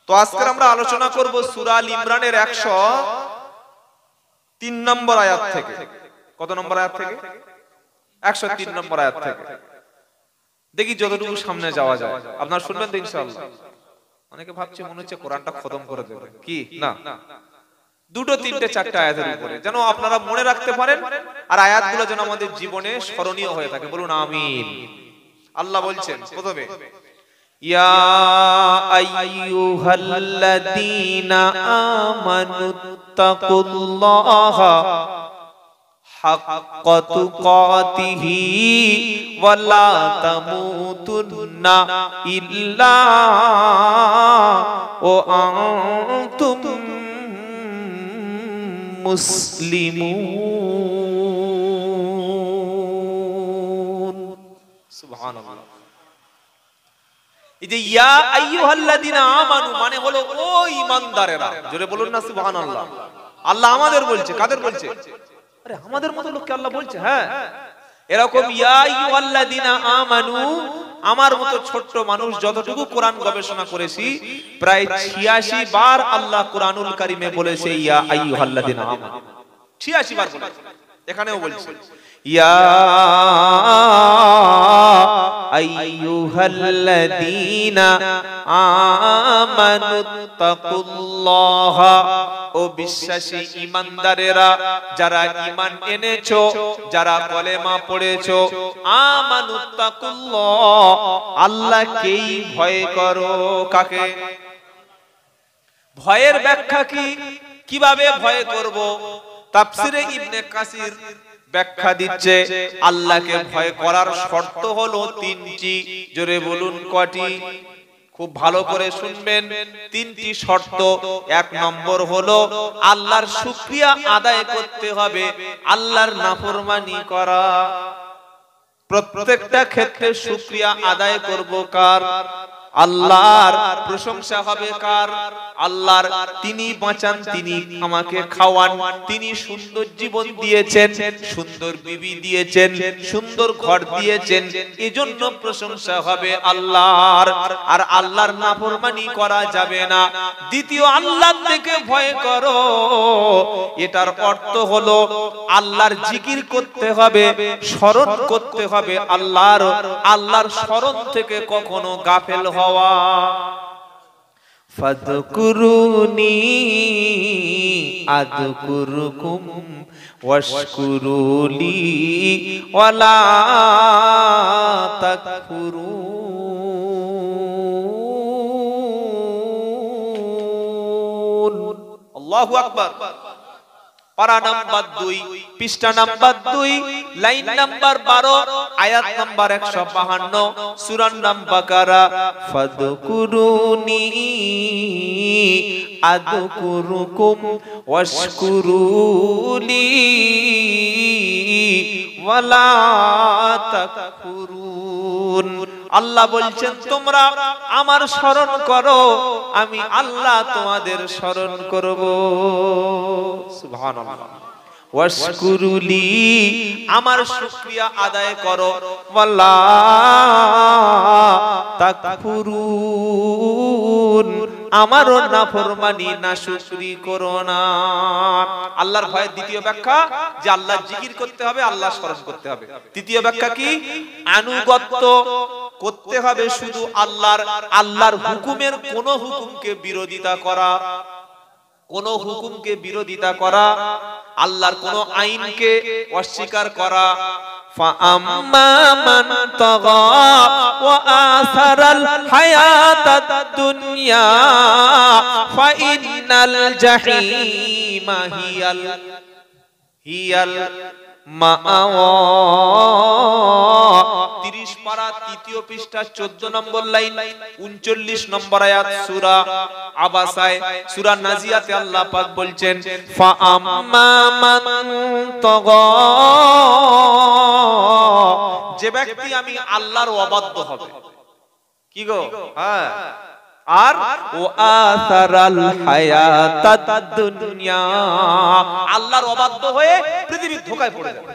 তো আজকে আমরা আলোচনা করব সূরা আল ইমরানের 103 নম্বর আয়াত থেকে। কত নম্বর আয়াত থেকে? 103 নম্বর আয়াত থেকে। দেখি যতটুকু সামনে যাওয়া যায়। আপনারা শুনবেন তো ইনশাআল্লাহ? অনেকে ভাবছে মনে হচ্ছে কোরআনটা খতম করে দেবে, কি না, দুটো তিনটে চারটে আয়াতের উপরে, যেন আপনারা মনে রাখতে পারেন আর আয়াতগুলো যেন আমাদের জীবনে স্মরণীয় হয়ে থাকে। বলুন আমিন। আল্লাহ বলছেন প্রথমে, ইয়া আইয়ুহাল্লাযীনা আমানুত্তাকুল্লাহা হাক্কা তুকাতিহি ওয়া লা তামুতুন্না ইল্লা ওয়া আনতুম মুসলিমুন। সুবহানাল্লাহ। এই যে ইয়া আইয়ুহাল্লাযীনা আমানু মানে হলো ও ঈমানদারেরা। জোরে বলুন না সুবহানাল্লাহ। আল্লাহ আমাদের বলছে, কাদের বলছে? আরে আমাদের মতো লোককে আল্লাহ বলছে। হ্যাঁ, এরকম ইয়া আইয়ুহাল্লাযীনা আমানু, আমার মতো ছোট্ট মানুষ যতটুকু কোরআন গবেষণা করেছি প্রায় 86 বার আল্লাহ কোরআনুল কারীমে বলেছে ইয়া আইয়ুহাল্লাযীনা আমানু, 86 বার বলেছে। এখানেও বলছে ইয়া আইয়ুহাল্লাযীনা আমানুত্তাকুল্লাহা, ও বিশ্বাসী ঈমানদারেরা যারা ঈমান এনেছো, যারা কলেমা পড়েছো, আমানুত্তাকুল্লাহ আল্লাহকেই ভয় করো। কাকে? ভয়ের ব্যাখ্যা কি, কিভাবে ভয় করব? তাফসিরে ইবনে কাসির ব্যাখ্যা দিচ্ছে আল্লাহকে ভয় করার শর্ত হলো তিনটি। জোরে বলুন কয়টি? খুব ভালো করে শুনবেন, তিনটি শর্ত। এক নম্বর হলো আল্লাহর শুকরিয়া আদায় করতে হবে, আল্লাহর নাফরমানি করা। প্রত্যেকটা ক্ষেত্রে শুকরিয়া আদায় করব কার? আল্লাহর। প্রশংসা হবে কার? আল্লাহর। তিনি বাঁচান, তিনি আমাকে খাওয়ান, তিনি সুন্দর জীবন দিয়েছেন, সুন্দর বিবি দিয়েছেন, সুন্দর ঘর দিয়েছেন, এজন্য প্রশংসা হবে আল্লাহর। আর আল্লাহর নাফরমানি করা যাবে না। দ্বিতীয়, আল্লাহ থেকে ভয় করো, এটার অর্থ হলো আল্লাহর জিকির করতে হবে, স্মরণ করতে হবে আল্লাহর। আল্লাহর স্মরণ থেকে কখনো গাফেল হওয়া। ফাযকুরুনি আযকুরুকুম ওয়াশকুরুলি ওয়ালা তাকফুরুন। আল্লাহু আকবার। পারা নাম্বার 2, পৃষ্ঠা নাম্বার 2, লাইন নাম্বার 12, আয়াত নাম্বার 152, সূরা বাকারা। ফাযকুরুনি আযকুরুকুম ওয়াশকুরুলি ওয়ালা তাকফুরুন। আল্লাহ বলছেন তোমরা আমার স্মরণ করো, আমি আল্লাহ তোমাদের স্মরণ করব। সুবহানাল্লাহ। ওয়াশকুরুলি, আমার শুকরিয়া আদায় করো, ওয়ালা তাকফুরুন, আমারও নাফরমানি নাশুকরি করো না। আল্লাহর ভয়ের দ্বিতীয় ব্যাখ্যা যে আল্লাহর জিকির করতে হবে, আল্লাহ স্মরণ করতে হবে। তৃতীয় ব্যাখ্যা কি? আনুগত্য করতে হবে শুধু আল্লাহর। আল্লাহর হুকুমের কোন হুকুমকে বিরোধিতা করা, কোন হুকুমকে বিরোধিতা করা, আল্লাহর কোন আইনকে অস্বীকার করা। ফাআম্মা মান তাগা ওয়া আসারাল হায়াতাদ দুনিয়া ফাইন্নাল জাহিমা হিয়াল মাআওয়া। 30 পারা 3য় পৃষ্ঠা 14 নম্বর লাইন, 39 নম্বর আয়াত, সূরা আবাসায়, সূরা নাজিয়াতে আল্লাহ পাক বলছেন ফাআম্মা মান তাগা, যে ব্যক্তি আমি আল্লাহর অবাধ্য হবে। কি গো? হ্যাঁ। আর ও আসারাল হায়াতাদ দুনিয়া, আল্লাহর অবাধ্য হয়ে পৃথিবীর ধোঁকায় পড়ে যাবে।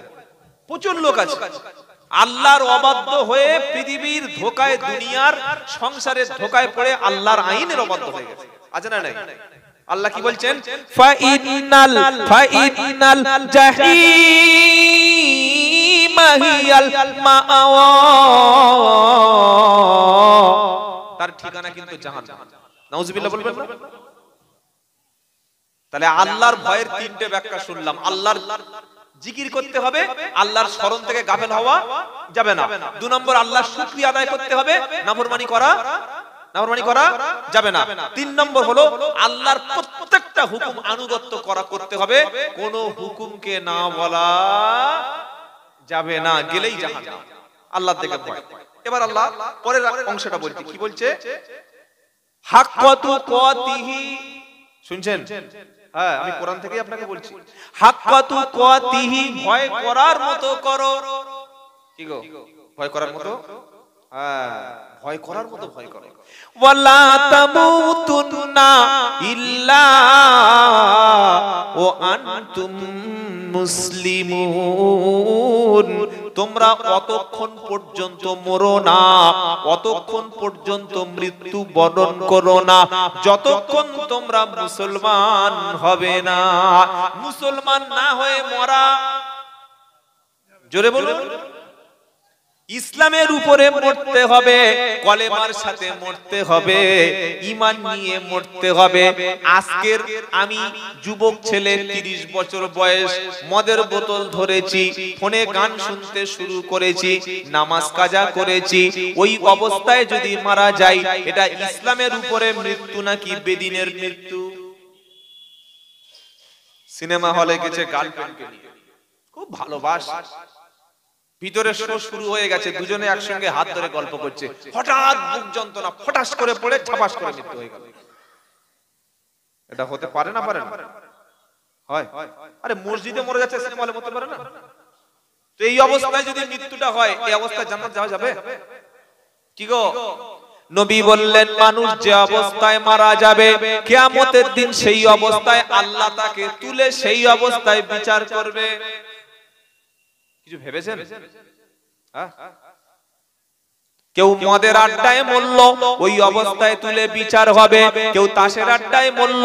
প্রচুর লোক আছে আল্লাহর অবাধ্য হয়ে পৃথিবীর ধোঁকায়, দুনিয়ার সংসারের ধোঁকায় পড়ে আল্লাহর আইনের অবাধ্য হয়ে গেছে। আছে না নাই? আল্লাহ কি বলছেন? ফাইনাল জাহিমা হিয়াল মাআওয়া, তার ঠিকানা কিন্তু জাহান্নাম। নাউজুবিল্লাহ বলবেন না? তাহলে আল্লাহর ভয়ের তিনটে ব্যাখ্যা শুনলাম। আল্লাহর জিকির করতে হবে, আল্লাহর স্মরণ থেকে গাফেল হওয়া যাবে না। 2 নম্বর আল্লাহর শুকরিয়া আদায় করতে হবে, নাফরমানি করা যাবে না। 3 নম্বর হলো আল্লাহর প্রত্যেকটা হুকুম আনুগত্য করতে হবে, কোন হুকুমকে না বলা যাবে না, গেলেই জাহান্নাম। আল্লাহর দিকে ভয়। এবার আল্লাহ পরের অংশটা বলছে, কি বলছে? হাক্কাতু কাতিহি, শুনছেন? হ্যাঁ, আমি কোরআন থেকেই আপনাকে বলছি। হাক্কাতু কাতিহি, ভয় করার মতো করো। কি গো, ভয় করার মতো? হ্যাঁ, ভয় করার মতো ভয় করো। ওয়ালা তামুতুন্না ইল্লা ওয়া আনতুম মুসলিমুন, তোমরা অতক্ষণ পর্যন্ত মরো না, অতক্ষণ পর্যন্ত মৃত্যু বরণ করো না, যতক্ষণ তোমরা মুসলমান হবে না। মুসলমান না হয়ে মরা, জোরে বলুন। ইসলামের উপরে মরতে হবে, কলেমার সাথে মরতে হবে, ঈমান নিয়ে মরতে হবে। আজকের আমি যুবক ছেলে, 30 বছর বয়স, মদের বোতল ধরেছি, ফোনে গান শুনতে শুরু করেছি, নামাজ কাজা করেছি, ওই অবস্থায় যদি মারা যাই, এটা ইসলামের উপরে মৃত্যু নাকি বেদিনের মৃত্যু? সিনেমা হলে গেছে গার্লফ্রেন্ডকে নিয়ে, খুব ভালোবাসা, ভিতরে শো শুরু হয়ে গেছে, দুজনে একসঙ্গে হাত ধরে গল্প করছে, হঠাৎ বুক যন্ত্রণা, ফটাস করে পড়ে ঠাপাস করে মৃত্যু হয়ে গেল। এটা হতে পারে না? পারে না? হয়। আরে মসজিদে মরে যাচ্ছে, সিনেমা হলে মরতে পারে না? তো এই অবস্থায় যদি মৃত্যুটা হয়, এই অবস্থায় জান্নাত যাওয়া যাবে? কি গো, নবী বললেন মানুষ যে অবস্থায় মারা যাবে, কিয়ামতের দিন সেই অবস্থায় আল্লাহ তাকে তুলে সেই অবস্থায় বিচার করবে। কিছু ভেবেছেন? কেউ মদের আড্ডায় মরল, ওই অবস্থায় তুলে বিচার হবে। কেউ তাসের আড্ডায় মরল,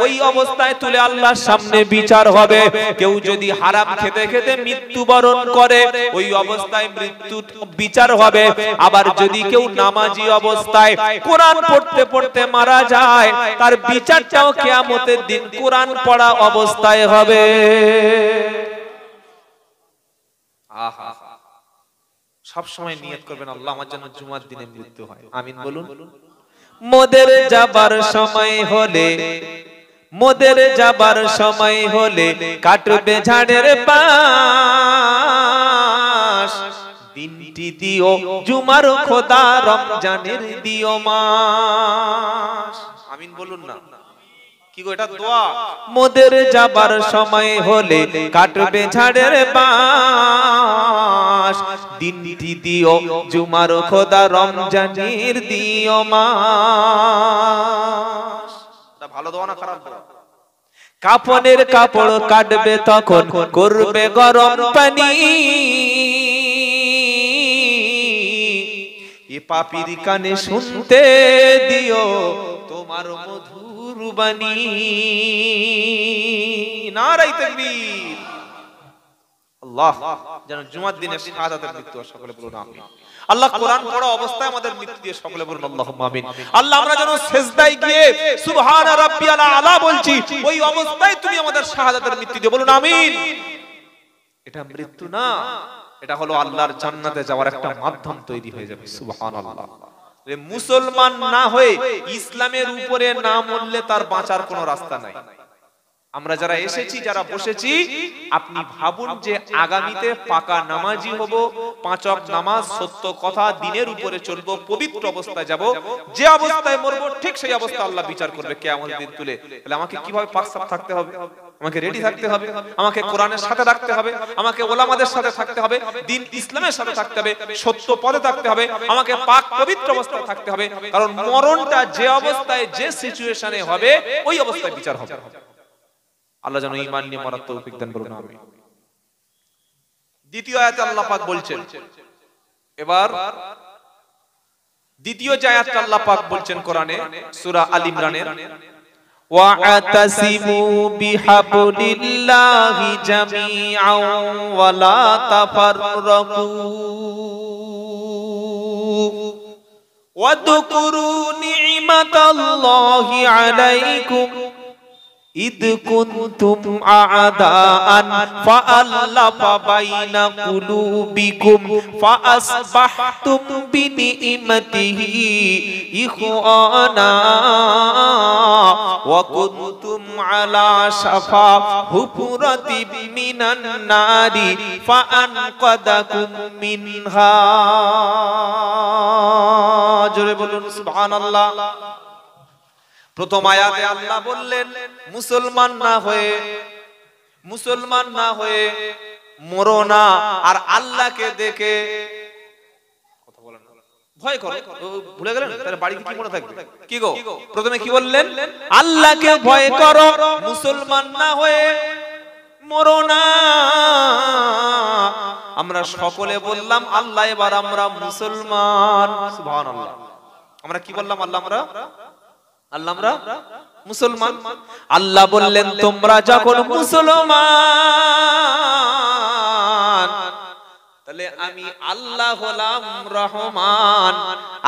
ওই অবস্থায় তুলে আল্লাহর সামনে বিচার হবে। কেউ যদি হারাম খেতে খেতে মৃত্যুবরণ করে, ওই অবস্থায় মৃত্যু বিচার হবে। আবার যদি কেউ নামাজি অবস্থায় কোরআন পড়তে পড়তে মারা যায়, তার বিচারটাও কিয়ামতের দিন কোরআন পড়া অবস্থায় হবে। আহা, সব সময় নিয়ত করবেন, আল্লাহ আমার জন্য জুমার দিনে মৃত্যু হয়, আমিন বলুন। মোদের যাবার সময় হলে কাটবে ঝাড়ের পাশ, দিনটি দিও জুমার খোদা, রমজানের দিও মাস, আমিন বলুন না। কি গো, এটা দোয়া। মোদের যাবার সময় হলে কাটবে ঝাড়ের বাঁশ, দিনটি দিও জুমার খোদা, রমজানের দিও মাস। এটা ভালো দোয়া না খারাপ দোয়া? কাফনের কাপড় কাটবে তখন করবে গরম পানি, এ পাপীর কানে শুনতে দিও তোমার মধুর বাণী। নারায়ে তাকবীর। আল্লাহ যেন জুমার দিনে শাহাদাতের মৃত্যু সকলে বলুন আমিন। আল্লাহ কোরআন পড়া অবস্থায় আমাদের মৃত্যু দিয়ে সকলে বলুন আল্লাহুম্মা আমিন। আল্লাহ আমরা যেন সিজদায় গিয়ে সুবহান রাব্বিয়াল আলা বলছি, ওই অবস্থায় তুমি আমাদের শাহাদাতের মৃত্যু দিয়ে বলুন আমিন। এটা মৃত্যু না, এটা হলো আল্লাহর জান্নাতে যাওয়ার একটা মাধ্যম তৈরি হয়ে যাবে। সুবহানাল্লাহ। মুসলমান না হয়ে ইসলামের উপরে না মরলে তার বাঁচার কোনো রাস্তা নাই। আমরা যারা এসেছি, যারা বসেছি, আপনি ভাবুন যে আগামীতে পাকা নামাজি হব, 5 ওয়াক্ত নামাজ, সত্য কথা, দিনের উপরে চলবো, পবিত্র অবস্থায় যাব, যে অবস্থায় মরব ঠিক সেই অবস্থায় আল্লাহ বিচার করবে কিয়ামতের দিন তুলে। তাহলে আমাকে কিভাবে পাক সাফ থাকতে হবে? আমাকে রেডি থাকতে হবে, আমাকে কোরআনের সাথে রাখতে হবে, আমাকে ওলামাদের সাথে থাকতে হবে, দিন ইসলামের সাথে থাকতে হবে, সত্য পথে থাকতে হবে, আমাকে পাক পবিত্র অবস্থায় থাকতে হবে। কারণ মরণটা যে অবস্থায়, যে সিচুয়েশনে হবে, ওই অবস্থায় বিচার হবে। আল্লাহ যেন ঈমান নিয়ে মরার তৌফিক দান করুন আমিন। দ্বিতীয় আয়াতে আল্লাহ পাক বলছেন, এবার দ্বিতীয় যে আয়াতটা আল্লাহ পাক বলছেন কোরআনে সূরা আল ইমরানের, ওয়া'তাসিমু বিহাবলিল্লাহি জামিআন ওয়া লা তাফাররাকু ওয়াযকুরু নি'মাতাল্লাহি আলাইকুম إذ كنتم أعداء فألف بين قلوبكم فأصبحتم بنعمته إخوانا وكنتم على شفا حفرة من النار فأنقذكم منها জোরে বলুন সুবহানাল্লাহ। প্রথম আয়াতে আল্লাহ বললেন মুসলমান না হয়ে মরো না, আর আল্লাহকে দেখে কথা বলেন ভয় করো। ভুলে গেলেন তাহলে বাড়িতে কি মনে থাকবে? কি গো, প্রথমে কি বললেন? আল্লাহকে ভয় করো, মুসলমান না হয়ে মরো না। আমরা সকলে বললাম আল্লাহ, এবার আমরা মুসলমান। সুবহানাল্লাহ। আমরা কি বললাম? আল্লাহ আমরা মুসলমান। আল্লাহ বললেন তোমরা যখন মুসলমান, তাহলে আমি আল্লাহ হলাম রহমান,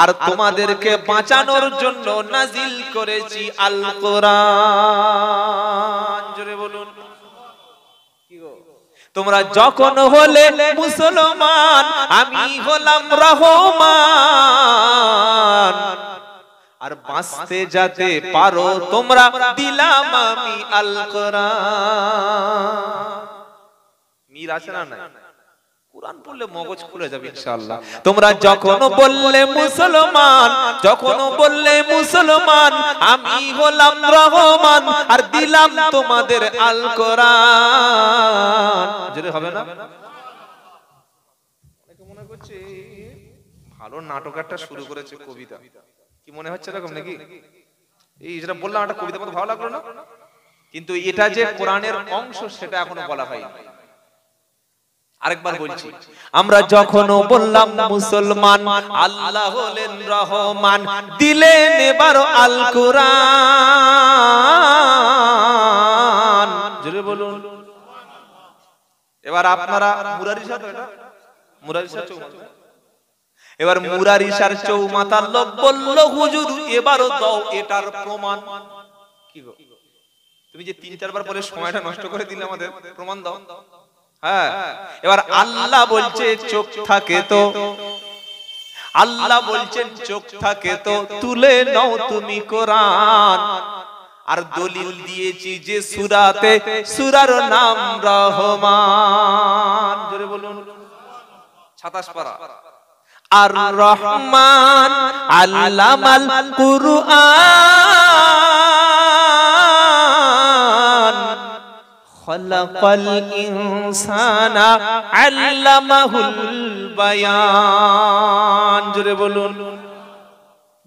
আর তোমাদেরকে বাঁচানোর জন্য নাজিল করেছি আল কোরআন। জোরে বলুন। তোমরা যখন হলে মুসলমান, আমি হলাম রহমান, আর বাঁচতে যাতে পারো তোমরা দিলাম আমি আল কোরআন। মির আছে না? নাই। কোরআন পড়লে মগজ খুলে যাবে ইনশাআল্লাহ। তোমরা যখন বললে মুসলমান, আমি হলাম রহমান, আর দিলাম তোমাদের আল কোরআন। যদি হবে না, অনেকে মনে করছে ভালো নাটক একটা শুরু করেছে, কবিতা কি মনে হচ্ছে এরকম নাকি? এই যেটা বললাম একটা কবিতা মতো ভালো লাগলো না? কিন্তু এটা যে কোরআনের অংশ সেটা এখনো বলা হয়নি। আরেকবার বলছি, আমরা যখন বললাম মুসলমান, আল্লাহ হলেন রহমান, দিলেন এবার আল কোরআন। জোরে বলুন। এবার আপনারা মুরারিশাহ, এটা মুরারিশাহ চৌমাথা, এবার মুরারিশার চৌমাথার লোক বলল হুজুর এবারও দাও এটার প্রমাণ। কি গো, তুমি যে 3-4 বার বলে সময়টা নষ্ট করে দিলে, আমাদের প্রমাণ দাও। হ্যাঁ, এবার আল্লাহ বলছে চোখ থাকে তো, আল্লাহ বলছেন চোখ থাকে তো তুলে নাও তুমি কোরআন। আর দলিল দিয়েছি যে সূরাতে, সূরার নাম রহমান। জোরে বলুন। 27 পারা। আর রহমান আল্লামাল কুরআন খালাকাল ইনসানা আল্লামাহুল বায়ান। জোরে বলুন।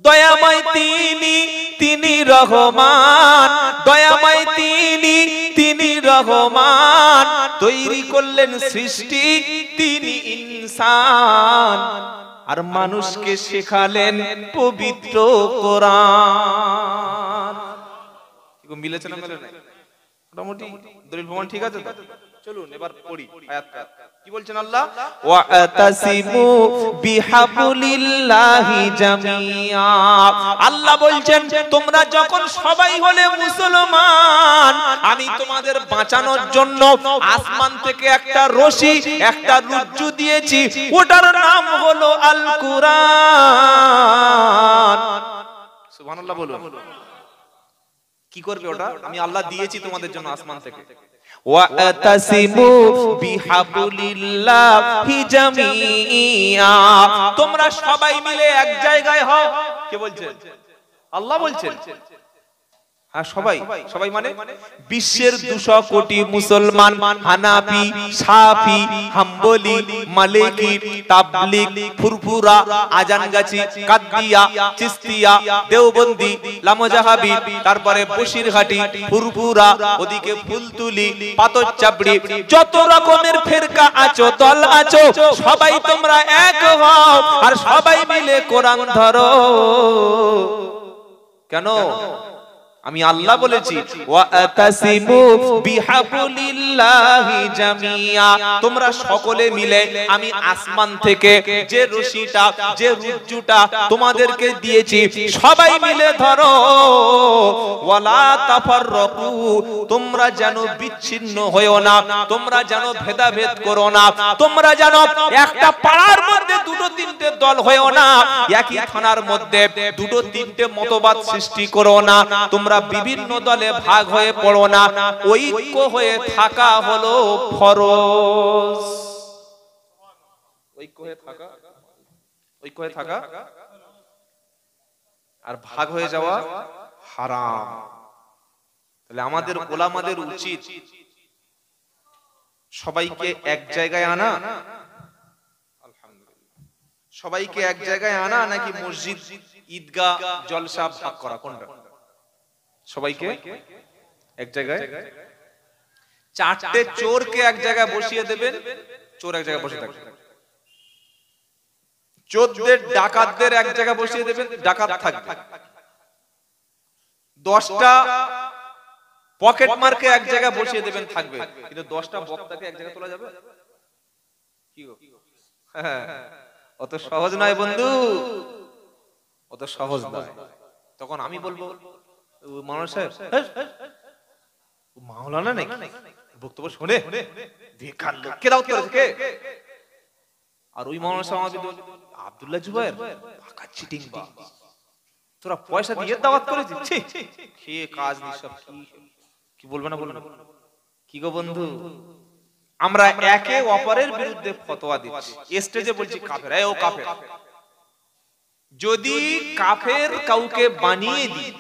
দয়াময় তিনি রহমান, দয়াময় তিনি রহমান, তৈরি করলেন সৃষ্টি তিনি ইনসান, আর মানুষকে শেখালেন পবিত্র কোরআন। মিলেছে না? মেলে নাই? মোটামুটি দলিল প্রমাণ ঠিক আছে তো? চলুন এবার পড়ি আয়াতটা। কি বলছেন আল্লাহ? ওয়া'তাসিমু বিহাবলিল্লাহি জামিআ। আল্লাহ বলছেন তোমরা যখন সবাই হলে মুসলমান, আমি তোমাদের বাঁচানোর জন্য আসমান থেকে একটা রশি, একটা রজ্জু দিয়েছি, ওটার নাম হলো আল কোরআন। সুবহানাল্লাহ বলুন। কি করবে ওটা? আমি আল্লাহ দিয়েছি তোমাদের জন্য আসমান থেকে। ওয়া'তাসিমু বিহাবলিল্লাহি জামিআ। তোমরা সবাই মিলে এক জায়গায় হও। কে বলছেন? আল্লাহ বলছেন। হ্যাঁ সবাই সবাই মানে বিশ্বের 200 কোটি মুসলমান হানাফি শাফি হাম্বলি মালিকি তাবলিগ ফুরফুরা আজানগাছি কাদিয়া চিশতিয়া দেওবন্দি লামজাহাবি তারপরে বসিরহাটি ফুরফুরা ওদিকে ফুলতুলি পাতরচাবড়ি যত রকমের ফিরকা আছো দল আছো সবাই তোমরা এক হও আর সবাই মিলে কোরআন ধরো। কেন? আমি আল্লাহ বলেছি ওয়াতাসিমু বিহাবলিল্লাহি জামিয়া, তোমরা সকলে মিলে আমি আসমান থেকে যে রশিটা যে রুজ্জুটা তোমাদেরকে দিয়েছি সবাই মিলে ধরো। ওয়ালা তাফাররাকু, তোমরা যেন বিচ্ছিন্ন হয়ো না, তোমরা যেন ভেদাভেদ করো না, তোমরা যেন একটা পাড়ার মধ্যে দুটো তিনটে দল হয়ো না, একই থানার মধ্যে দুটো তিনটে মতবাদ সৃষ্টি করো না, তোমরা বিভিন্ন দলে ভাগ হয়ে পড়ো না, ঐক্য হয়ে থাকা হলো ফরজ। ঐক্য হয়ে থাকা আর ভাগ হয়ে যাওয়া হারাম। তাহলে আমাদের ওলামাদের উচিত সবাইকে এক জায়গায় আনা, সবাইকে এক জায়গায় আনা নাকি মসজিদ ঈদগাহ জলসা ভাগ করা? কোনটা? সবাইকে এক জায়গায়। চারটে চোরকে এক জায়গায় বসিয়ে দেবেন, চোর এক জায়গায় বসে থাকবে। চোরদের ডাকাতদের এক জায়গায় বসিয়ে দেবেন, ডাকাত থাকবে। 10টা পকেট মারকে এক জায়গায় বসিয়ে দেবেন, থাকবে। কিন্তু 10টা বক্তাকে এক জায়গায় তোলা যাবে? কি গো? হ্যাঁ, অত সহজ নয় বন্ধু, অত সহজ নয়। তখন আমি বলবো মাওলানা সাহেব, মাওলানা নাকি বক্তব্য শুনে বেকার লোক, কে দাওয়াত করেছে কে? আর ওই মাওলানা সাহেব আমাকে বলল আব্দুল্লাহ জুবায়ের পাকা চিটিং বা, তোরা পয়সা দিয়ে দাওয়াত করেছিস, ছি খেয়ে কাজ নেই সব। কি বলবে না বলবে না? কি গো বন্ধু, আমরা একে অপরের বিরুদ্ধে ফতোয়া দিচ্ছি, স্টেজে বলছি কাফের, এই ও কাফের। যদি কাফের কাউকে বানিয়ে দিই,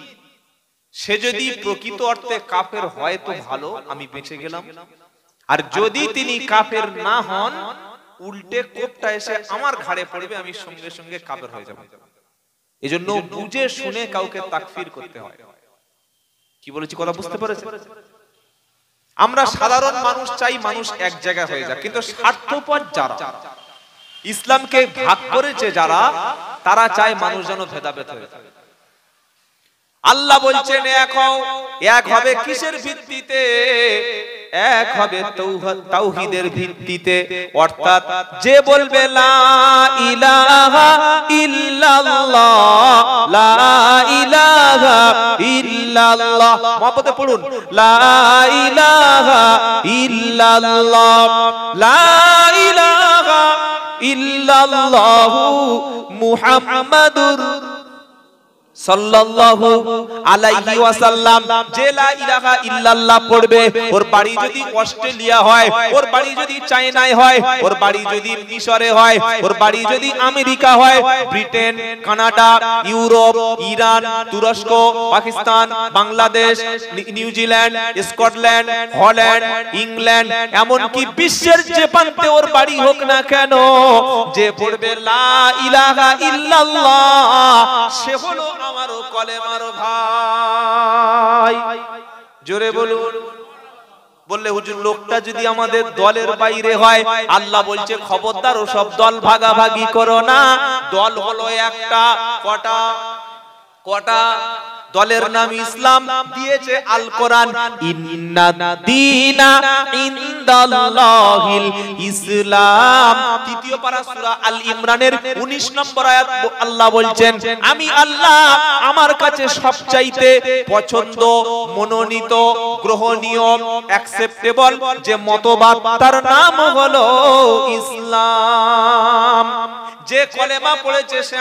সে যদি প্রকৃত অর্থে কাফের হয় তো ভালো, আমি বেঁচে গেলাম। আর যদি তিনি কাফের না হন, উল্টে কোপটা এসে আমার ঘাড়ে পড়বে, আমি সঙ্গে সঙ্গে কাফের হয়ে যাব। এজন্য বুঝে শুনে কাউকে তাকফির করতে হয়। কি বলেছি কথা বুঝতে পেরেছেন? আমরা সাধারণ মানুষ চাই মানুষ এক জায়গায় হয়ে যাক, কিন্তু স্বার্থপর যারা ইসলামকে ভাগ করেছে যারা, তারা চায় মানুষ যেন ভেদাভেদ হয়ে যায়। আল্লাহ বলছেন এক হবে কিসের ভিত্তিতে? এক হবে তাওহীদের ভিত্তিতে। অর্থাৎ যে বলবে লা ইলাহা ইল্লাল্লাহ, লা ইলাহা ইল্লাল্লাহ, মহব্বতে পড়ুন, লা ইলাহা ইল্লাল্লাহ, লা ইলাহা ইল্লাল্লাহু মুহাম্মাদুর সাল্লাল্লাহু আলাইহি ওয়াসাল্লাম। যে লা ইলাহা ইল্লাল্লাহ পড়বে, ওর বাড়ি যদি অস্ট্রেলিয়া হয়, ওর বাড়ি যদি চায়নায় হয়, ওর বাড়ি যদি মিশরে হয়, ওর বাড়ি যদি আমেরিকা হয়, ব্রিটেন, কানাডা, ইউরোপ, ইরান, তুরস্ক, Pakistan, Bangladesh, New Zealand, Scotland, Holland, England, এমনকি বিশ্বের যে প্রান্তে ওর বাড়ি হোক না কেন, যে পড়বে লা ইলাহা ইল্লাল্লাহ, সে হলো আমারও কলেমার ভাই। জোরে বলুন। বললে হুজুর লোকটা যদি আমাদের দলের বাইরে হয়, আল্লাহ বলছে খবরদার ওসব দল ভাগাভাগি করো না। দল হলো একটা, কটা দলের নাম ইসলাম দিয়েছে আল কোরআন, ইন্নাদ-দীনা ইনদাল্লাহিল ইসলাম। তৃতীয় পারা সূরা আল ইমরানের 19 নম্বর আয়াত আল্লাহ বলছেন, আমি আল্লাহ আমার কাছে সবচাইতে পছন্দ, মনোনীত, গ্রহণীয়, অ্যাকসেপ্টেবল যে মতবাদ, তার নাম হলো ইসলাম। যে কলেমা পড়েছে সে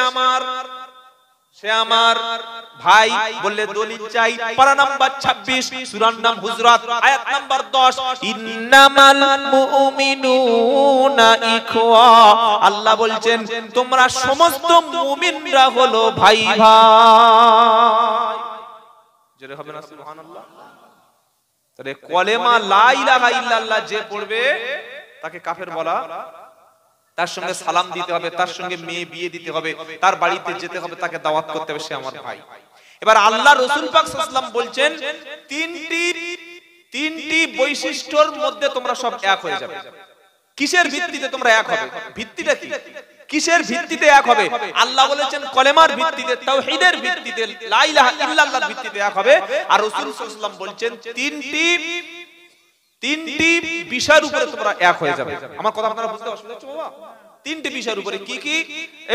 আমার ভাই। বললে দলিল চাই, পারা নাম্বার 26 সূরার নাম হুজরাত, আয়াত নাম্বার 10, ইন্নামাল মুমিনুনা ইখওয়া। আল্লাহ বলছেন তোমরা সমস্ত মুমিনরা হলো ভাই ভাই। জোরে হবে না সুবহানাল্লাহ? তাহলে কলেমা লা ইলাহা ইল্লাল্লাহ যে পড়বে তাকে কাফের বলা, তার সঙ্গে সালাম দিতে হবে, তার সঙ্গে মেয়ে বিয়ে দিতে হবে, তার বাড়িতে যেতে হবে, তাকে দাওয়াত করতে হবে, সে আমার ভাই। এবার আল্লাহ রাসূল পাক সাল্লাল্লাহু আলাইহি ওয়াসাল্লাম বলছেন তিনটি বৈশিষ্ট্যর মধ্যে তোমরা সব এক হয়ে যাবে। কিসের ভিত্তিতে তোমরা এক হবে? ভিত্তিটা কি? কিসের ভিত্তিতে এক হবে? আল্লাহ বলেছেন কলেমার ভিত্তিতে, তাওহীদের ভিত্তিতে, লা ইলাহা ইল্লাল্লাহর ভিত্তিতে এক হবে। আর রাসূল সাল্লাল্লাহু আলাইহি ওয়াসাল্লাম বলছেন তিনটি বিষয়ের উপরে তোমরা এক হয়ে যাবে। আমার কথা আপনারা বুঝতে অসুবিধা হচ্ছে বাবা? তিনটি বিষয়ের উপরে কি কি?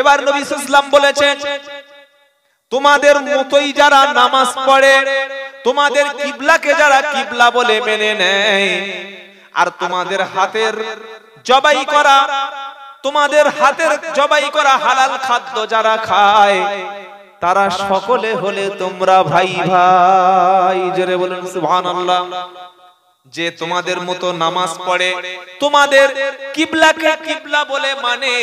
এবার নবী সাল্লাল্লাহু আলাইহি ওয়াসাল্লাম বলেছেন তোমাদের মতোই যারা নামাজ পড়ে, তোমাদের কিবলাকে যারা কিবলা বলে মেনে নেয়, আর তোমাদের হাতের জবাই করা হালাল খাদ্য যারা খায়, তারা সকলে হলে তোমরা ভাই ভাই। জোরে বলুন সুবহানাল্লাহ। যে তোমাদের মতো নামাজ পড়ে, তোমাদের কিবলাকে কিবলা বলে মানে,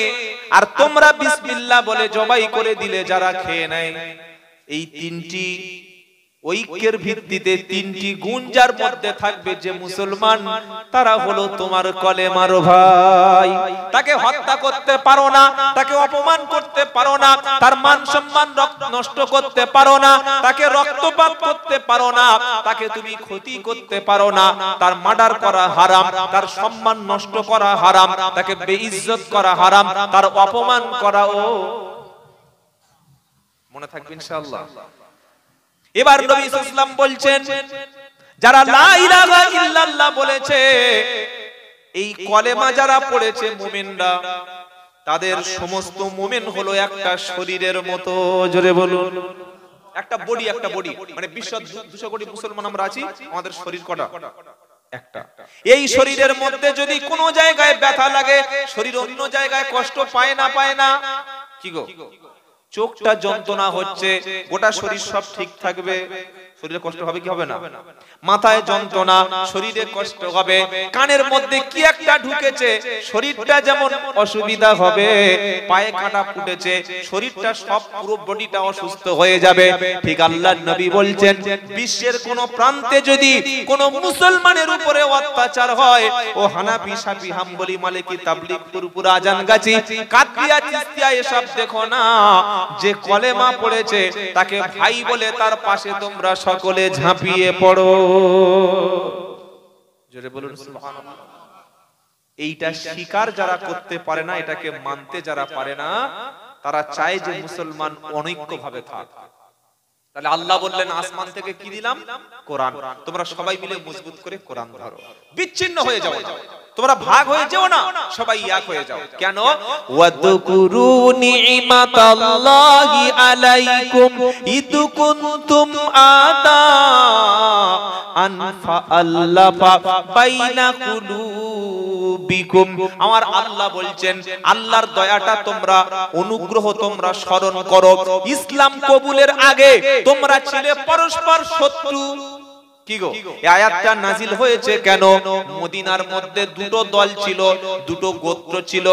আর তোমরা বিসমিল্লাহ বলে জবাই করে দিলে যারা খেয়ে নেয়, এই তিনটি ঐক্যের ভিত্তিতে তিনটি গুণ যার মধ্যে থাকবে, যে মুসলমান তারা হলো তোমার কলেমার ভাই। তাকে হত্যা করতে পারো না, তাকে অপমান করতে পারো না, তার মান সম্মান নষ্ট করতে পারো না, তাকে রক্তপাত করতে পারো না, তাকে তুমি ক্ষতি করতে পারো না, তার মার্ডার করা হারাম, তার সম্মান নষ্ট করা হারাম, তাকে বেইজ্জত করা হারাম, তার অপমান করাও। মনে থাকবে ইনশাআল্লাহ। এবার নবী সাল্লাল্লাহু আলাইহি ওয়াসাল্লাম বলছেন যারা লা ইলাহা ইল্লাল্লাহ বলেছে, এই কলেমা যারা পড়েছে মুমিনরা, তাদের সমস্ত মুমিন হলো একটা শরীরের মতো। জোরে বলুন। একটা বডি মানে বিশ্ব 200 কোটি মুসলমান আমরা আছি, আমাদের শরীর কটা? একটা। এই শরীরের মধ্যে যদি কোনো জায়গায় ব্যথা লাগে, শরীর অন্য জায়গায় কষ্ট পায় না কি গো? চোখটা যন্ত্রণা হচ্ছে, গোটা শরীর সব ঠিক থাকবে, শরীরে কষ্ট হবে কি হবে না? মাথায় যন্ত্রণা, শরীরে কষ্ট হবে, কানের মধ্যে কি একটা ঢুকেছে, শরীরটা যেমন অসুবিধা হবে, পায়ে কাঁটা ফুটেছে, শরীরটা সব পুরো বডিটা অসুস্থ হয়ে যাবে। ঠিক আল্লাহর নবী বলছেন বিশ্বের কোন প্রান্তে যদি কোন মুসলমানের উপরে অত্যাচার হয়, ও হানাফি, শাফি, হাম্বলি, মালিকি, তাবলিগ, ফুরফুরা, আজানগাছি, কাদরিয়া, চিশতিয়া এসব দেখো না, যে কলেমা পড়েছে তাকে ভাই বলে তার পাশে তোমরা সকলে ঝাঁপিয়ে পড়ো। জোরে বলুন সুবহানাল্লাহ। এইটা স্বীকার যারা করতে পারে না, এটাকে মানতে যারা পারে না, তারা চায় যে মুসলমান অনৈক্য ভাবে থাক। তাহলে আল্লাহ বললেন আসমান থেকে কি দিলাম? কোরআন। তোমরা সবাই মিলে মজবুত করে কোরআন ধরো, বিচ্ছিন্ন হয়ে যাও না, তোমরা ভাগ হয়ে যাও না, সবাই এক হয়ে যাও। কেন? ওয়াদকুরু নি'মাতাল্লাহি আলাইকুম ইদ কুনতুম আদাআন ফাআল্লাফা বাইনা কুলুবিকুম। আমার আল্লাহ বলছেন আল্লাহর দয়াটা তোমরা, অনুগ্রহ তোমরা স্মরণ করো। ইসলাম কবুলের আগে তোমরা ছিলে পরস্পর শত্রু। কি গো, এই আয়াতটা নাজিল হয়েছে কেন? মদিনার মধ্যে দুটো দল ছিল, দুটো গোত্র ছিল,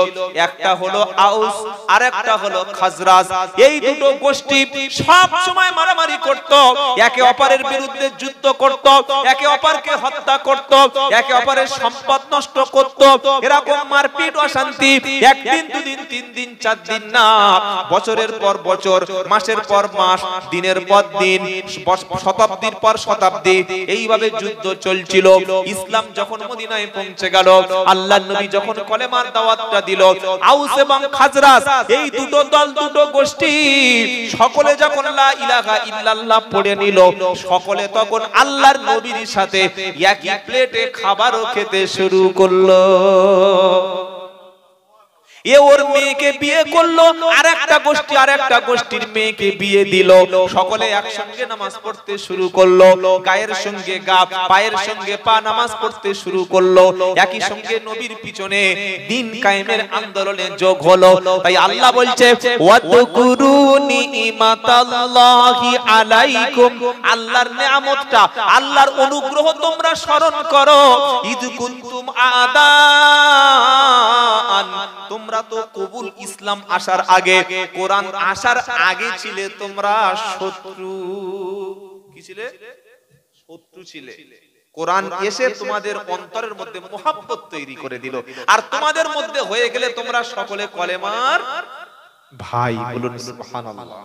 একটা হলো আউস আর একটা হলো খাজরাজ। এই দুটো গোষ্ঠী সব সময় মারামারি করত, একে অপরের বিরুদ্ধে যুদ্ধ করত, একে অপরকে হত্যা করত, একে অপরের সম্পদ নষ্ট করত। এরকম মারপিট, অশান্তি একদিন, দুদিন, 3 দিন, 4 দিন না, বছরের পর বছর, মাসের পর মাস, দিনের পর দিন, শতাব্দীর পর শতাব্দী এইভাবে যুদ্ধ চলছিল। ইসলাম যখন মদিনায় পৌঁছে গেল, আল্লাহর নবী যখন কলেমার দাওয়াতটা দিল, আউস এবং খাজরাজ এই দুটো দল, দুটো গোষ্ঠী সকলে যখন লা ইলাহা ইল্লাল্লাহ পড়ে নিল, সকলে তখন আল্লাহর নবীর সাথে একই প্লেটে খাবারও খেতে শুরু করলো। এ ওর মেয়েকে বিয়ে করলো, আরেকটা গোষ্ঠী আরেকটা গোষ্ঠীর মেয়েকে বিয়ে দিল, সকলে একসঙ্গে নামাজ পড়তে শুরু করলো, গায়ের সঙ্গে গা, পায়ের সঙ্গে পা নামাজ পড়তে শুরু করলো, একই সঙ্গে নবীর পিছনে দ্বীন কায়েমের আন্দোলনে যোগ হলো। তাই আল্লাহ বলছে ওয়াদকুরু নি'মাতাল্লাহি আলাইকুম, আল্লাহর নিয়ামতটা, আল্লাহর অনুগ্রহ তোমরা স্মরণ করো। ইদ কুনতুম আদাআন, তোমরা তো কবুল ইসলাম আসার আগে, কোরআন আসার আগে ছিলে তোমরা শত্রু। কি ছিলে? শত্রু ছিলে, কোরআন এসে তোমাদের অন্তরের মধ্যে মোহাব্বত তৈরি করে দিল, আর তোমাদের মধ্যে হয়ে গেলে তোমরা সকলে কলেমার ভাই। বলুন সুবহানাল্লাহ।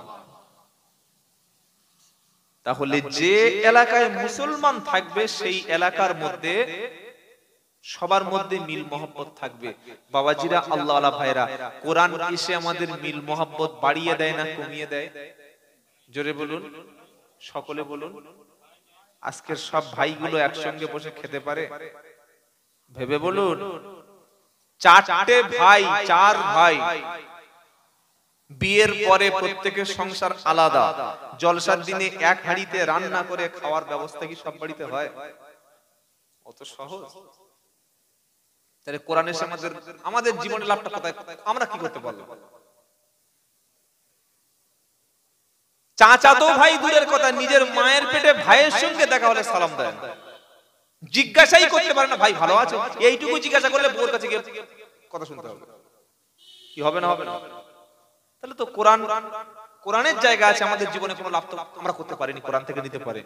তাহলে যে এলাকায় মুসলমান থাকবে সেই এলাকার মধ্যে সবার মধ্যে মিল মোহাব্বত থাকবে। বাবাজিরা, আল্লাহ ওয়ালা ভাইরা, কোরআন এসে আমাদের মিল মোহাব্বত বাড়িয়ে দেয় না কমিয়ে দেয়? জোরে বলুন, সকলে বলুন। আজকের সব ভাইগুলো একসঙ্গে বসে খেতে পারে? ভেবে বলুন। চারটে ভাই, চার ভাই, বিয়ের পরে প্রত্যেকের সংসার আলাদা, জলসার দিনে এক হাঁড়িতে রান্না করে খাওয়ার ব্যবস্থা কি সব বাড়িতে হয়? অত সহজ? তাহলে কোরআন এসে আমাদের জীবনের লাভটা কোথায়? আমরা কি করতে পারলাম? চাচাতো ভাই দূরের কথা, নিজের মায়ের পেটে ভাইয়ের সঙ্গে দেখা হলে সালাম দেয়, জিজ্ঞাসাই করতে পারে না ভাই ভালো আছো, এইটুকু জিজ্ঞাসা করলে বউর কাছে গিয়ে কথা শুনতে হবে। কি হবে না হবে না? তাহলে তো কোরআনের জায়গা আছে আমাদের জীবনে, কোনো লাভ তো আমরা করতে পারিনি, কোরআন থেকে নিতে পারে।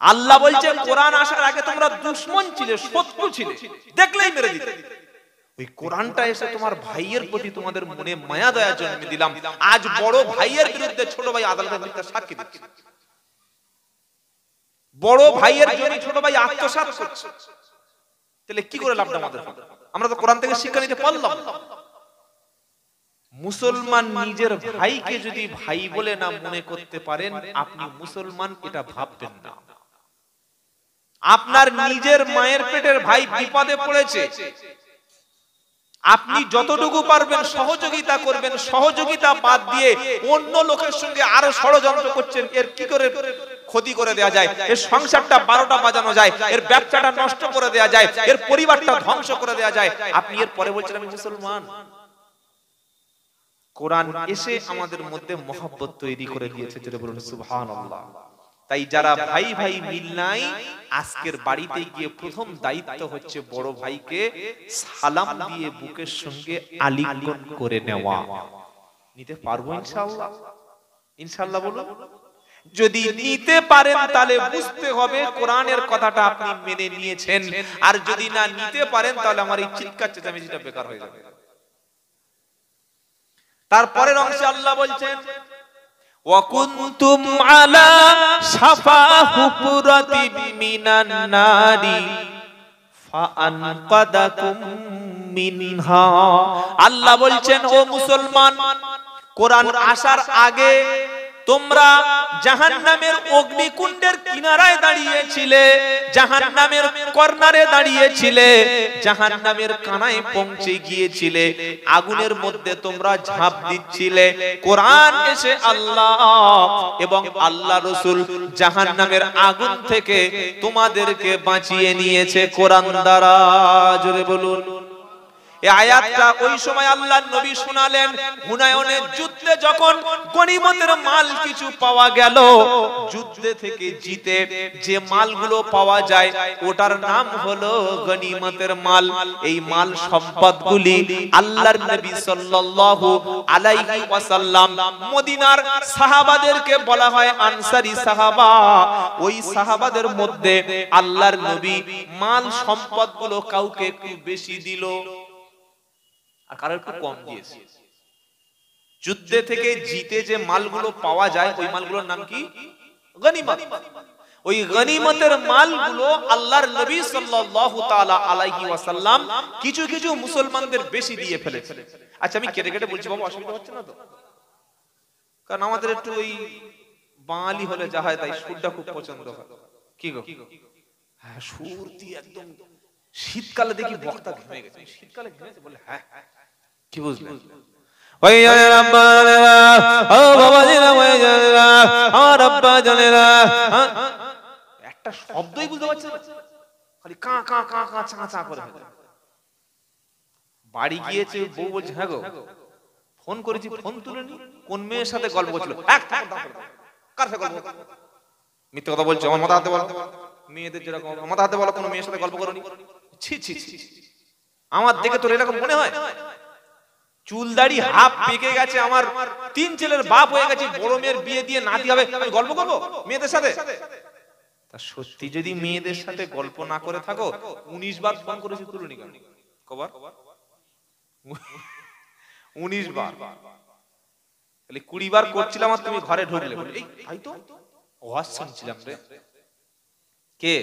আল্লাহ বলছে কোরআন আসার আগে তোমরা দুশমন ছিলে, শত্রু ছিলে, দেখলেই মেরে দিতে। ওই কোরআনটা এসে তোমার ভাইয়ের প্রতি তোমাদের মনে মায়া দয়া জন্মে দিলাম। আজ বড় ভাইয়ের বিরুদ্ধে ছোট ভাই আদালতে মিথ্যা সাক্ষী দিচ্ছে, বড় ভাইয়ের জন্য ছোট ভাই আত্মসাৎ করছে। তাহলে কি করে লাভটা আমাদের? আমরা তো কোরআন থেকে শিক্ষা নিতে পারলাম। মুসলমান নিজের ভাইকে যদি ভাই বলে না মনে করতে পারেন, আপনি মুসলমান এটা ভাববেন না। আপনার নিজের মায়ের পেটের ভাই বিপদে পড়েছে, আপনি যতটুকু পারবেন সহযোগিতা করবেন। সহযোগিতা বাদ দিয়ে অন্য লোকের সঙ্গে আরো ষড়যন্ত্র করছেন, এর কি করে ক্ষতি করে দেয়া যায়, এর সংসারটা 12টা বাজানো যায়, এর ব্যবসাটা নষ্ট করে দেয়া যায়, এর পরিবারটা ধ্বংস করে দেয়া যায়, আপনি এর পরে বলছেন আমি মুসলমান। কোরআন এসে আমাদের মধ্যে মহব্বত তৈরি করে দিয়েছে, যেটা বলুন সুবহানাল্লাহ। তাই যারা ভাই ভাই মিল নাই, আজকের বাড়িতে গিয়ে প্রথম দায়িত্ব হচ্ছে বড় ভাইকে সালাম দিয়ে বুকের সঙ্গে আলিঙ্গন করে নেওয়া। নিতে পারবো ইনশাআল্লাহ? ইনশাআল্লাহ বলুন। যদি নিতে পারেন তাহলে বুঝতে হবে কোরআনের কথাটা আপনি মেনে নিয়েছেন, আর যদি না নিতে পারেন তাহলে আমার এই চিৎকার চেঁচামেচিটা বেকার হয়ে যাবে। তারপরের অংশে আল্লাহ বলছেন ওয়াকুনতুম আলা শাফা হুফরাতিম মিনান নারি ফাআনকাদাকুম মিনহা। আল্লাহ বলছেন ও মুসলমান, কোরআন আসার আগে তোমরা জাহান্নামের অগ্নিকুণ্ডের কিনারায় দাঁড়িয়েছিলে, জাহান্নামের কর্নারে দাঁড়িয়েছিলে, জাহান্নামের কানায় পৌঁছে গিয়েছিলে, আগুনের মধ্যে তোমরা ঝাঁপ দিচ্ছিলে। কোরআন এসে আল্লাহ এবং আল্লাহ রাসূল জাহান্নামের আগুন থেকে তোমাদেরকে বাঁচিয়ে নিয়েছে কোরআন দ্বারা। জোরে বলুন। এই আয়াতটা ওই সময় আল্লাহর নবী শোনালেন হুনায়নের যুদ্ধে, যখন গনিমতের মাল কিছু পাওয়া গেল, যুদ্ধে থেকে জিতে যে মালগুলো পাওয়া যায় ওটার নাম হলো গনিমতের মাল। এই মাল সম্পদগুলি আল্লাহর নবী সাল্লাল্লাহু আলাইহি ওয়াসাল্লাম মদিনার সাহাবাদেরকে বলা হয় আনসারী সাহাবা। ওই সাহাবাদের মধ্যে আল্লাহর নবী মাল সম্পদগুলো কাউকে একটু বেশি দিল আর কারো একটু কম দিয়েছে। যুদ্ধে থেকে জিতে যে মালগুলো পাওয়া যায় ওই মালগুলোর নাম কি? গনিমত। ওই গনিমতের মালগুলো আল্লাহর নবী সাল্লাল্লাহু তাআলা আলাইহি ওয়াসাল্লাম কিছু কিছু মুসলমানদের বেশি দিয়ে ফেলেছে। আচ্ছা আমি কেটে কেটে বলছি বাবা, অসুবিধা হচ্ছে না তো? কারণ আমাদের একটু ওই বাঙালি হলে যা হয় তাই সুরটা খুব পছন্দ হয়। কি গো? হ্যাঁ, সুর দিয়ে একদম শীতকালে দেখি বক্তা ঘেমে গেছে, শীতকালে ঘেমেছে বলে হ্যাঁ কি বুঝলেন? ওই রাব্বানা ও বাবা জিনা ওই জানা ও রাব্বা জানেরা, একটা শব্দই বুঝতে পারছেন না, খালি কা কা কা কা চা চা করে। বাড়ি গিয়েছে, বউ বলছে হ্যাঁ গো ফোন করেছি, ফোন তুলেনি, কোন মেয়ের সাথে গল্প করছিল? কার সাথে গল্প? মিথ্যে কথা বলছো, আমার মাথা হাতে বলো। মেয়েদের যেরকম মাথা হাতে বলো, কোন মেয়ের সাথে গল্প করনি। ছি ছি ছি, আমার দেখে তোর এরকম মনে হয়? চুলদাড়ি হাফ পেকে গেছে, আমার 3 ছেলের বাপ হয়ে গেছে, বড় মেয়ের বিয়ে দিয়ে নাতি হবে, আমি গল্প করবো মেয়েদের সাথে? সত্যি যদি মেয়েদের সাথে গল্প না করে থাকো, 19 বার ফোন করেছি তুলুনি কেন? কবার? 19 বার। তাহলে 20 বার করছিলাম আর তুমি ঘরে ঢুকলে। এই ভাই তো ওয়াজ শুনছিলাম রে। কে?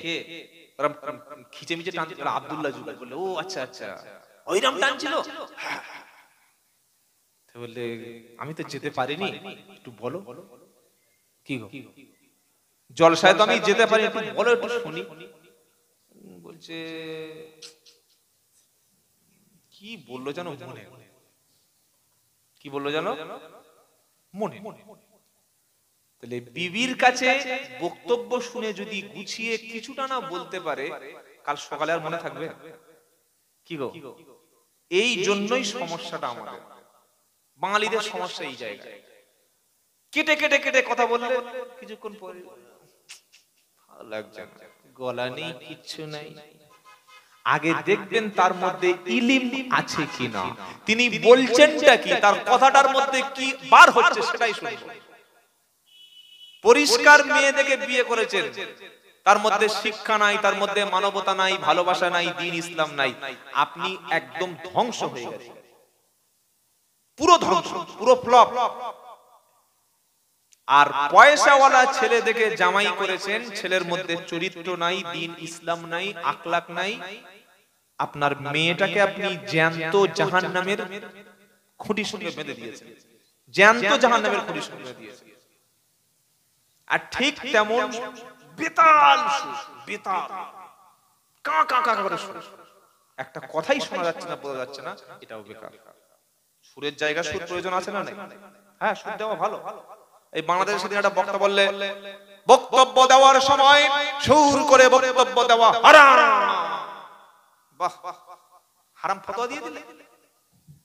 খিচে মিচে টানছিল আব্দুল্লাহ জুবাইর, বললে ও আচ্ছা আচ্ছা ওইরকম টানছিল। বললে আমি তো যেতে পারিনি, একটু বলো কি গো, জলসায় তো আমি যেতে পারি, একটু বলো, একটু শুনি। বলছে কি বললো জানো মনে, কি বললো জানো মনে। তাহলে বিবির কাছে বক্তব্য শুনে যদি গুছিয়ে কিছুটা না বলতে পারে, কাল সকালে আর মনে থাকবে কি গো? এই জন্যই সমস্যাটা আমাদের বাঙালিদের সমস্যা এই জায়গায়। কেটে কেটে কেটে কথা বললে কিছুক্ষণ পরে ভালো লাগছে না, গলা নেই, কিচ্ছু নাই। আগে দেখবেন তার মধ্যে ইলম আছে কিনা, তিনি বলছেনটা কি, তার কথাটার মধ্যে কি বার হচ্ছে সেটাই শুনবেন। পরিষ্কার মেয়ে দেখে বিয়ে করেছেন, তার মধ্যে শিক্ষা নাই, তার মধ্যে মানবতা নাই, ভালোবাসা নাই, দ্বীন ইসলাম নাই, আপনি একদম ধ্বংস হয়ে গেছেন, পুরো ধ্বংস, পুরো ফ্লপ। আর পয়সাওয়ালা ছেলে দেখে জামাই করেছেন, ছেলের মধ্যে চরিত্র নাই, দ্বীন ইসলাম নাই, আখলাক নাই, আপনার মেয়েটাকে আপনি জ্যান্ত জাহান্নামের খুঁটির সঙ্গে বেঁধে দিয়েছেন, জ্যান্ত জাহান্নামের খুঁটির সঙ্গে বেঁধে দিয়েছেন। আর ঠিক তেমন বেতাল সুর, বেতাল কা কা কা করে সুর, একটা কথাই শোনা যাচ্ছে না, বোঝা যাচ্ছে না, এটাও বেকার। সুরের জায়গা সুর প্রয়োজন আছে না নাই? হ্যাঁ, সুর দেওয়া ভালো। এই বাংলাদেশের সাথে একটা বক্তা বললে, বক্তব্য দেওয়ার সময় সুর করে বক্তব্য দেওয়া হারাম। বাহ, হারাম ফতোয়া দিয়ে দিলে।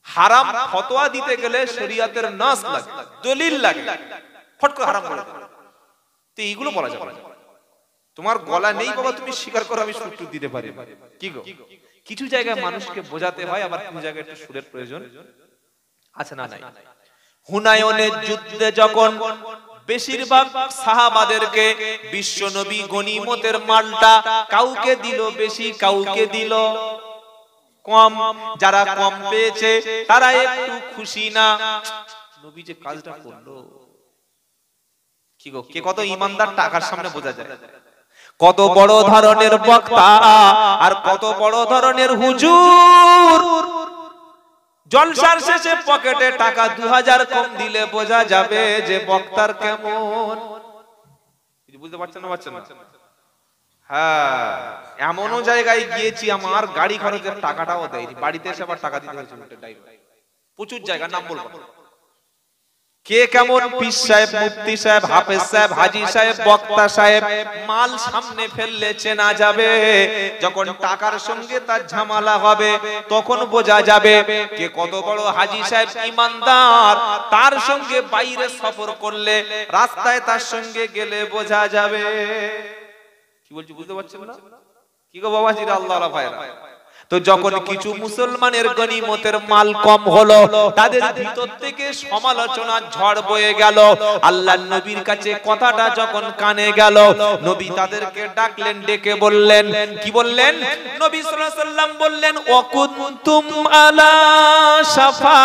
হারাম ফতোয়া দিতে গেলে শরীয়তের নাস লাগে, দলিল লাগে, ফট করে হারাম করে দেয়। তো এইগুলো বলা যাবে না। তোমার গলা নেই বাবা, তুমি স্বীকার করো আমি সুর দিতে পারি কি গো? কিছু জায়গায় মানুষকে বোঝাতে হয়, আবার কিছু জায়গায় একটু সুরের প্রয়োজন আছে না নাই? হুনায়নের যুদ্ধে যখন বেশিরভাগ সাহাবাদেরকে বিশ্ব নবী গনিমতের মালটা কাউকে দিল বেশি, কাউকে দিল কম, যারা কম পেয়েছে তারা একটু খুশি না। নবী যে কাজটা করলো কি গো, কে কত ইমানদার টাকার সামনে বোঝা যায়। কত বড় ধরনের বক্তা আর কত বড় ধরনের হুজুর, জলসার শেষে পকেটে টাকা 2000 কম দিলে বোঝা যাবে যে বক্তার কেমন। বুঝতে পারছেন না? পারছেন না? হ্যাঁ, এমনও জায়গায় গিয়েছি আমার গাড়ি খরচের টাকাটাও দেয়নি, বাড়িতে এসে আবার টাকা দিতে হয়েছে। প্রচুর জায়গা, নাম বলবো। কে কেমন পীর সাহেব, মুফতি সাহেব, হাফেজ সাহেব, হাজী সাহেব, বক্তা সাহেব, মাল সামনে ফেললে চেনা যাবে। যখন টাকার সঙ্গে তার ঝামেলা হবে তখন বোঝা যাবে কে কত বড় হাজী সাহেব, ইমানদার। তার সঙ্গে বাইরে সফর করলে, রাস্তায় তার সঙ্গে গেলে বোঝা যাবে। কি বলছি বুঝতে পারছেন না? কি গো বাবাজিরা, আল্লাহর ভাইরা। তো যখন কিছু মুসলমানের গনিমতের মাল কম হলো, তাদের ভিতর থেকে সমালোচনার ঝড় বয়ে গেল। আল্লাহর নবীর কাছে কথাটা যখন কানে গেল, নবী তাদেরকে ডাকলেন, ডেকে বললেন, কি বললেন? নবী সাল্লাল্লাহু আলাইহি ওয়াসাল্লাম বললেন, ওয়াকুনতুম আলা শাফা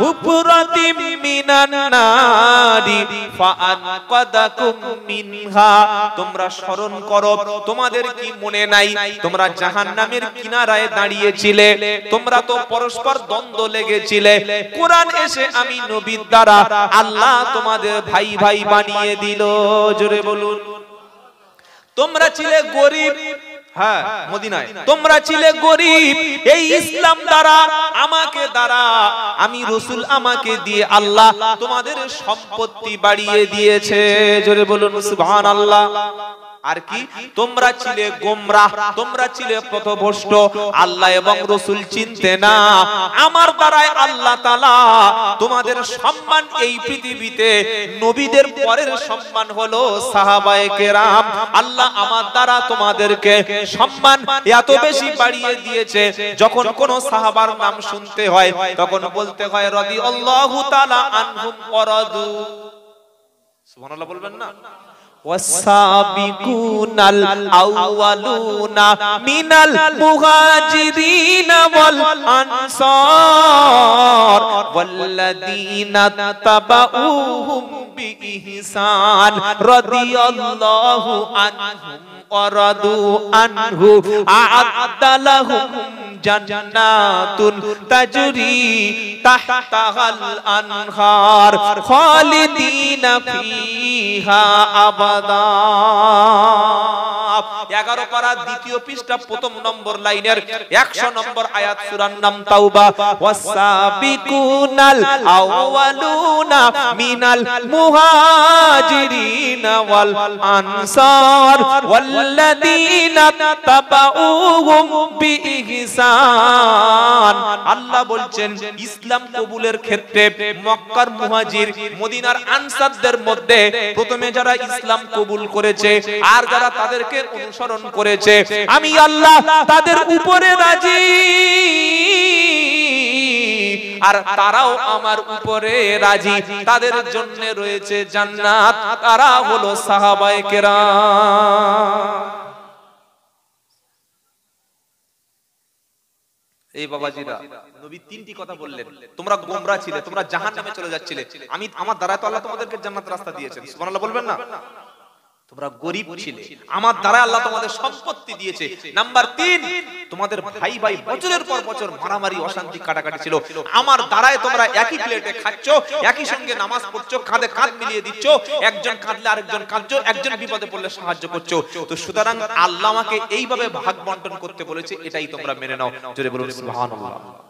হুফরাতিম মিনান নারি ফাআনকাদাকুম মিনহা। তোমরা স্মরণ করো, তোমাদের কি মনে নাই তোমরা জাহান্নামের কিনারায় দাঁড়িয়েছিলে, তোমরা তো পরস্পর দ্বন্দ্ব লেগেছিলে। কোরআন এসে আমি নবীর দ্বারা আল্লাহ তোমাদের ভাই ভাই বানিয়ে দিল। জোরে বলুন। তোমরা ছিলে গরিব, হ্যাঁ মদিনায় তোমরা ছিলে গরিব, এই ইসলাম দ্বারা আমাকে দ্বারা আমি রাসূল আমাকে দিয়ে আল্লাহ তোমাদের সম্পত্তি বাড়িয়ে দিয়েছে। জোরে বলুন সুবহানাল্লাহ। আর কি, তোমরা ছিলে গোমরাহ, তোমরা ছিলে পথভ্রষ্ট, আল্লাহ এবং রাসূল চিনতে না। আমার দ্বারাই আল্লাহ তাআলা তোমাদের সম্মান এই পৃথিবীতে, নবীদের পরের সম্মান হলো সাহাবায়ে কেরাম। আল্লাহ আমার দ্বারা তোমাদেরকে সম্মান এত বেশি বাড়িয়ে দিয়েছে, যখন কোন সাহাবার নাম শুনতে হয় তখন বলতে হয় রাদিয়াল্লাহু তাআলা আনহুম ওয়া রাদু। সুবহানাল্লাহ বলবেন না? والسابقون الأولون من المهاجرين والأنصار والذين اتبعوهم بإحسان رضي الله عنهم ورضوا عنه أعد لهم جنات تجري تحتها الأنهار خالدين فيها أبدا 11 পারা দ্বিতীয় পৃষ্ঠা প্রথম নম্বর লাইনের 100 নম্বর আয়াত সূরার নাম তাওবা ওয়াসাবিকুনাল আউয়ালুনা মিনাল মুহাজিরিন ওয়াল আনসার ওয়াল্লাযীনা তাবাউহুম বিইহসান আল্লাহ বলছেন ইসলাম কবুলের ক্ষেত্রে মক্কার মুহাজির মদিনার আনসারদের মধ্যে প্রথমে যারা ইসলাম কবুল করেছে আর যারা তাদেরকে অনুসরণ করেছে আমি আল্লাহ তাদের উপরে রাজি আর তারাও আমার উপরে রাজি তাদের জন্য রয়েছে জান্নাত তারা হলো সাহাবায়ে কেরাম এই বাবাজিরা নবী তিনটি কথা বললেন তোমরা গোমরা ছিলে তোমরা জাহান্নামে চলে যাচ্ছিলে আমি আমার দ্বারা তো আল্লাহ তোমাদেরকে জান্নাতের রাস্তা দিয়েছেন সুবহানাল্লাহ বলবেন না তোমরা গরীব ছিলে আমার দ্বারা আল্লাহ তোমাদের সম্পত্তি দিয়েছে নাম্বার 3 তোমাদের ভাই ভাই বছরের পর বছর মারামারি অশান্তি কাটাকাটি ছিল আমার দ্বারায় তোমরা একই প্লেটে খাচ্ছো একই সঙ্গে নামাজ পড়ছো কাঁধে কাঁধ মিলিয়ে দিচ্ছো একজন কাঁদলে আরেকজন কাঁদছো একজন বিপদে পড়লে সাহায্য করছো তো সুতরাং আল্লাহ আমাকে এইভাবে ভাগ বন্টন করতে বলেছে এটাই তোমরা মেনে নাও জোরে বলুন সুবহানাল্লাহ